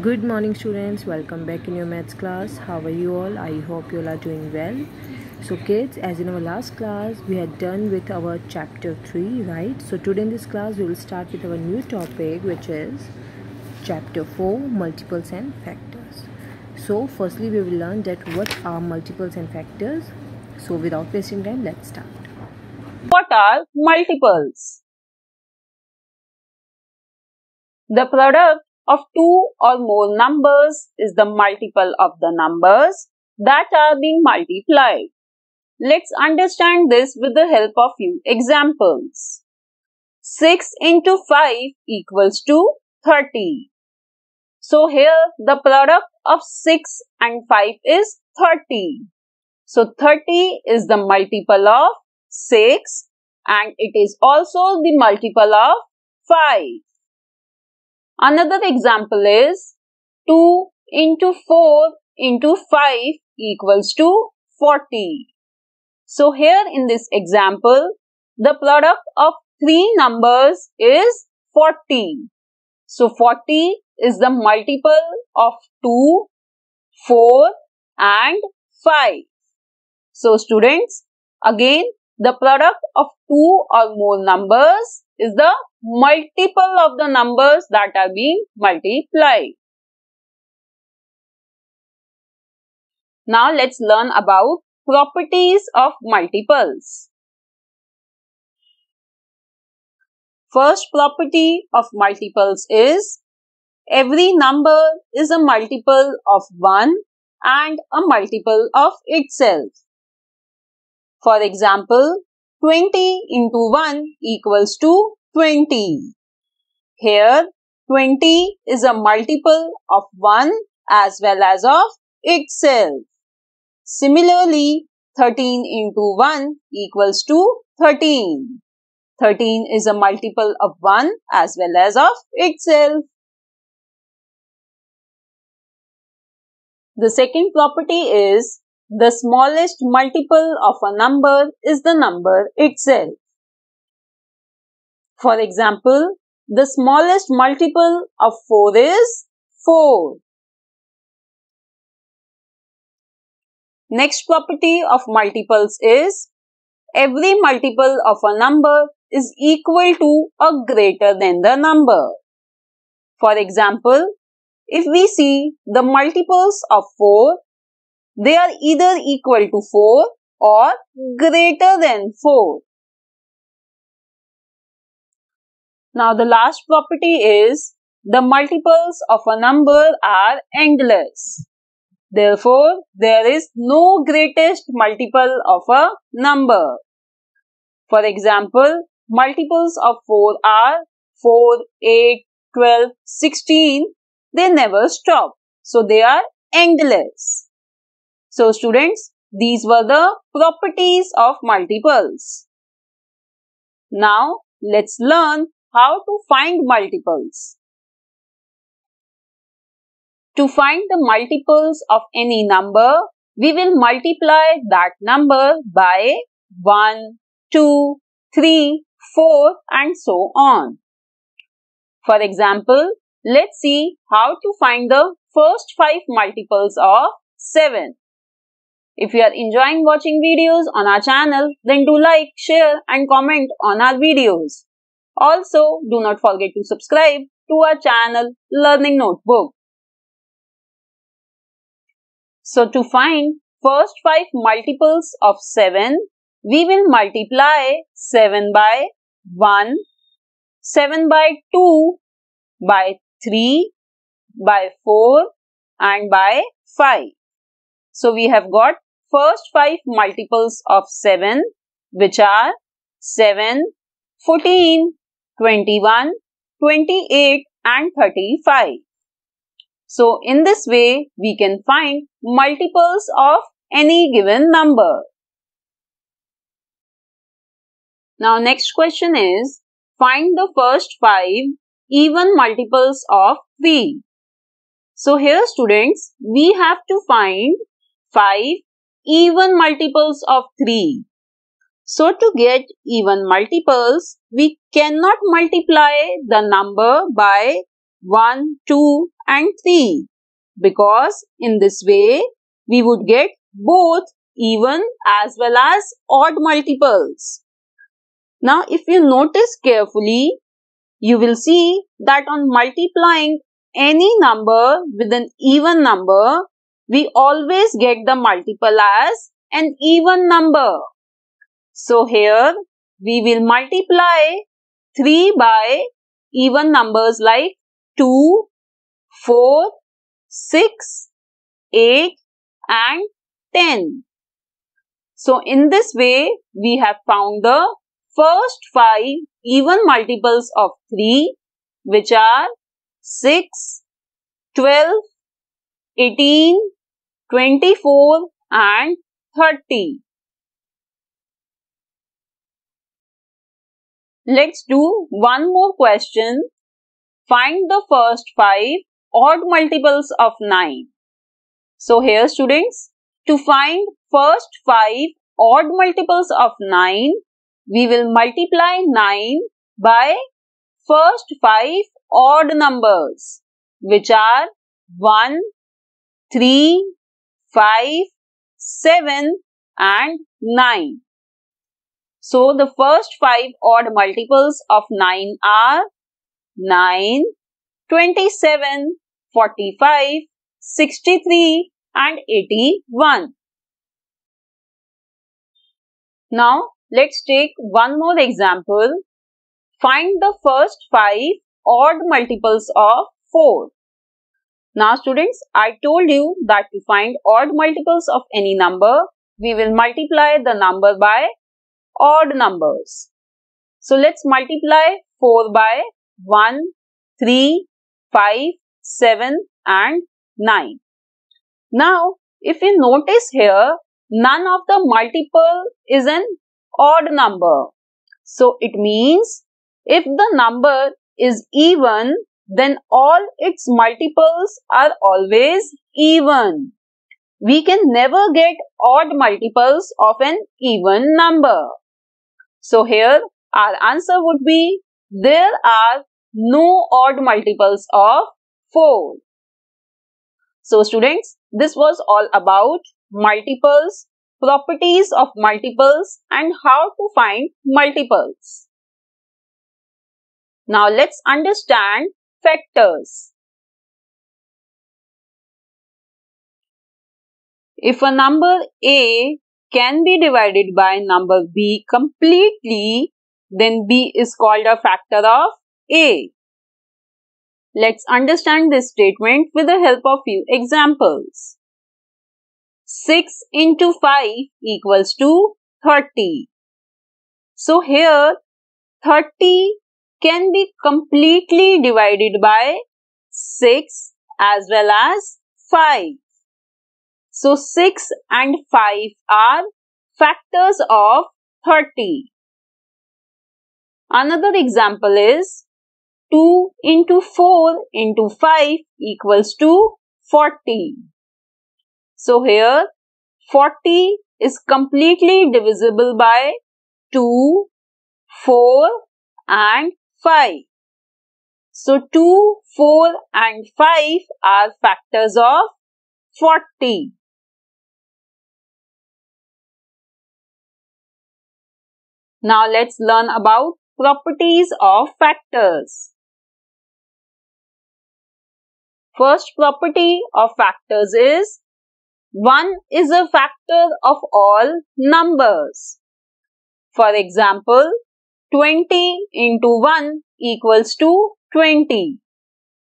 Good morning students, welcome back in your maths class. How are you all? I hope you all are doing well. So kids, as in our last class we had done with our chapter 3, right? So today in this class we will start with our new topic, which is chapter 4, multiples and factors. So firstly we will learn that what are multiples and factors. So without wasting time, let's start. What are multiples? The product of two or more numbers is the multiple of the numbers that are being multiplied. Let's understand this with the help of few examples. 6 into 5 equals to 30. So here the product of 6 and 5 is 30. So 30 is the multiple of 6 and it is also the multiple of 5. Another example is 2 into 4 into 5 equals to 40. So here in this example, the product of three numbers is 40. So 40 is the multiple of 2, 4 and 5. So students, again the product of two or more numbers is the multiple of the numbers that are being multiplied. Now let's learn about properties of multiples. First property of multiples is every number is a multiple of 1 and a multiple of itself. For example, 20 into 1 equals to 20. Here, 20 is a multiple of 1 as well as of itself. Similarly, 13 into 1 equals to 13. 13 is a multiple of 1 as well as of itself. The second property is the smallest multiple of a number is the number itself. For example, the smallest multiple of 4 is 4. Next property of multiples is every multiple of a number is equal to or greater than the number. For example, if we see the multiples of 4, they are either equal to 4 or greater than 4. Now the last property is the multiples of a number are endless. Therefore, there is no greatest multiple of a number. For example, multiples of 4 are 4, 8, 12, 16. They never stop. So they are endless. So students, these were the properties of multiples. Now let's learn how to find multiples. To find the multiples of any number, we will multiply that number by 1, 2, 3, 4 and so on. For example, let's see how to find the first 5 multiples of 7. If you are enjoying watching videos on our channel, then do like, share and comment on our videos. Also, do not forget to subscribe to our channel Learning Notebook. So, to find first 5 multiples of 7, we will multiply 7 by 1, 7 by 2, by 3, by 4 and by 5. So, we have got first 5 multiples of 7, which are 7, 14, 21, 28 and 35. So, in this way, we can find multiples of any given number. Now, next question is, find the first 5 even multiples of 3. So, here students, we have to find 5 even multiples of 3. So, to get even multiples, we cannot multiply the number by 1, 2 and 3, because in this way we would get both even as well as odd multiples. Now if you notice carefully, you will see that on multiplying any number with an even number, we always get the multiple as an even number. So here we will multiply 3 by even numbers like 2, 4, 6, 8 and 10. So in this way we have found the first 5 even multiples of 3, which are 6, 12, 18, 24 and 30. Let's do one more question. Find the first 5 odd multiples of 9. So here students, to find first 5 odd multiples of 9, we will multiply 9 by first 5 odd numbers, which are 1, 3, 5, 7 and 9. So the first 5 odd multiples of 9 are 9, 27, 45, 63 and 81. Now let's take one more example. Find the first 5 odd multiples of 4. Now students, I told you that to find odd multiples of any number, we will multiply the number by odd numbers. So let's multiply 4 by 1, 3, 5, 7 and 9. Now if you notice here, none of the multiple is an odd number. So it means if the number is even, then all its multiples are always even. We can never get odd multiples of an even number. So here our answer would be, there are no odd multiples of 4. So students, this was all about multiples, properties of multiples and how to find multiples. Now let's understand factors. If a number A can be divided by number B completely, then B is called a factor of A. Let's understand this statement with the help of few examples. 6 into 5 equals to 30. So here 30 can be completely divided by 6 as well as 5. So 6 and 5 are factors of 30. Another example is 2 into 4 into 5 equals to 40. So here 40 is completely divisible by 2, 4 and 5. So 2, 4 and 5 are factors of 40. Now let's learn about properties of factors. First property of factors is 1 is a factor of all numbers. For example, 20 into 1 equals to 20.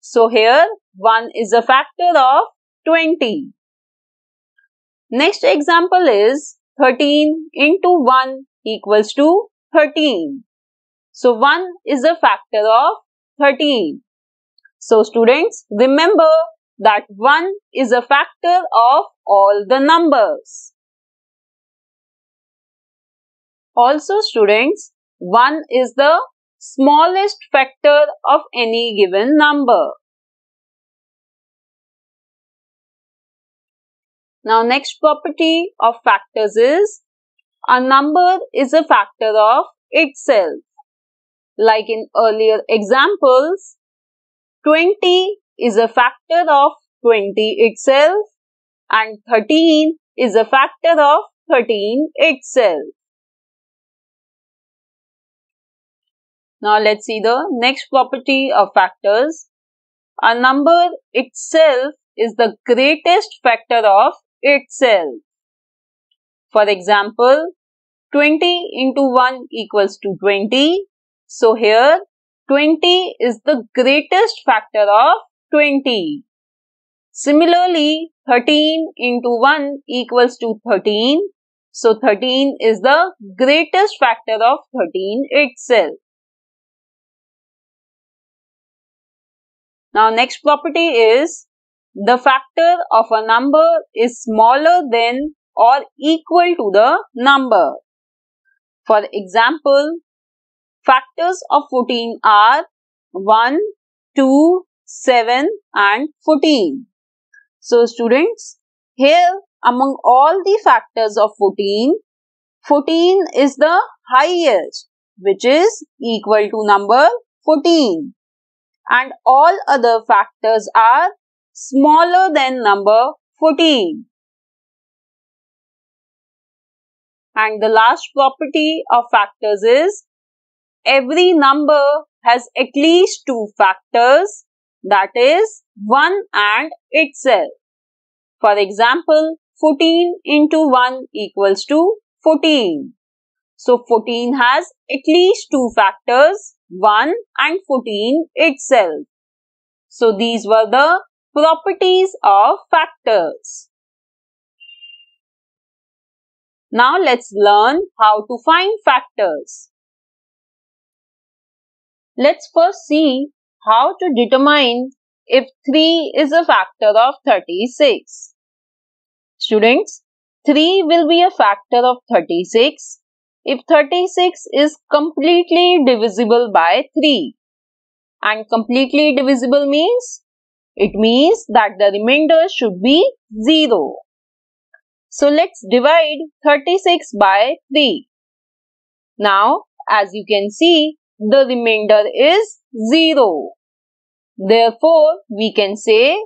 So here 1 is a factor of 20. Next example is 13 into 1 equals to 13. So 1 is a factor of 13. So students, remember that 1 is a factor of all the numbers. Also students, 1 is the smallest factor of any given number. Now next property of factors is a number is a factor of itself. Like in earlier examples, 20 is a factor of 20 itself and 13 is a factor of 13 itself. Now let's see the next property of factors. A number itself is the greatest factor of itself. For example, 20 into 1 equals to 20. So here 20 is the greatest factor of 20. Similarly, 13 into 1 equals to 13. So 13 is the greatest factor of 13 itself. Now next property is the factor of a number is smaller than or equal to the number. For example, factors of 14 are 1, 2, 7 and 14. So students, here among all the factors of 14, 14 is the highest, which is equal to number 14. And all other factors are smaller than number 14. And the last property of factors is every number has at least two factors, that is 1 and itself. For example, 14 into 1 equals to 14. So 14 has at least two factors, 1 and 14 itself. So these were the properties of factors. Now let's learn how to find factors. Let's first see how to determine if 3 is a factor of 36. Students, 3 will be a factor of 36 if 36 is completely divisible by 3. And completely divisible means? It means that the remainder should be 0. So let's divide 36 by 3. Now, as you can see, the remainder is 0. Therefore, we can say,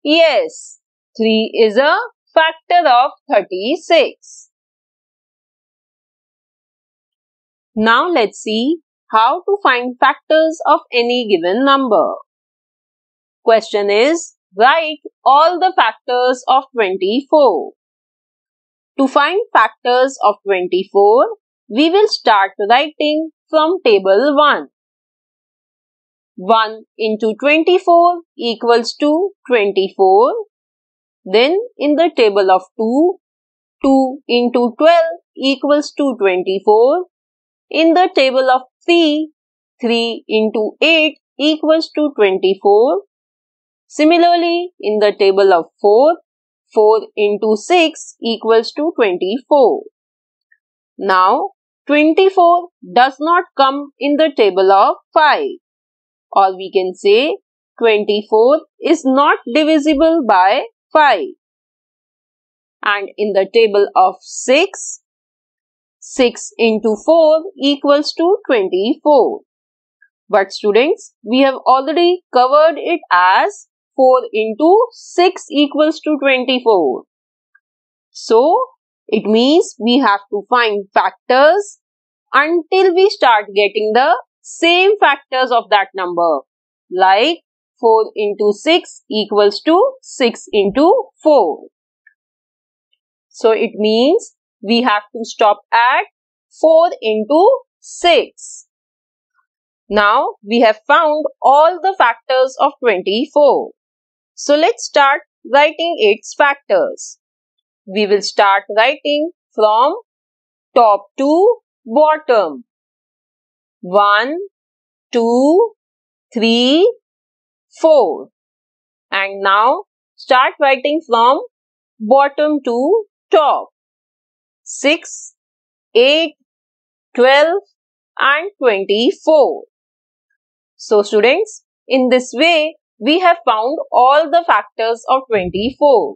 yes, 3 is a factor of 36. Now let's see how to find factors of any given number. Question is, write all the factors of 24. To find factors of 24, we will start writing from table 1. 1 into 24 equals to 24. Then in the table of 2, 2 into 12 equals to 24. In the table of 3, 3 into 8 equals to 24. Similarly, in the table of 4, 4 into 6 equals to 24. Now, 24 does not come in the table of 5. Or we can say 24 is not divisible by 5. And in the table of 6, 6 into 4 equals to 24. But students, we have already covered it as 4 into 6 equals to 24. So, it means we have to find factors until we start getting the same factors of that number. Like 4 into 6 equals to 6 into 4. So, it means we have to stop at 4 into 6. Now, we have found all the factors of 24. So, let's start writing its factors. We will start writing from top to bottom. 1, 2, 3, 4. And now, start writing from bottom to top. 6, 8, 12 and 24. So students, in this way, we have found all the factors of 24.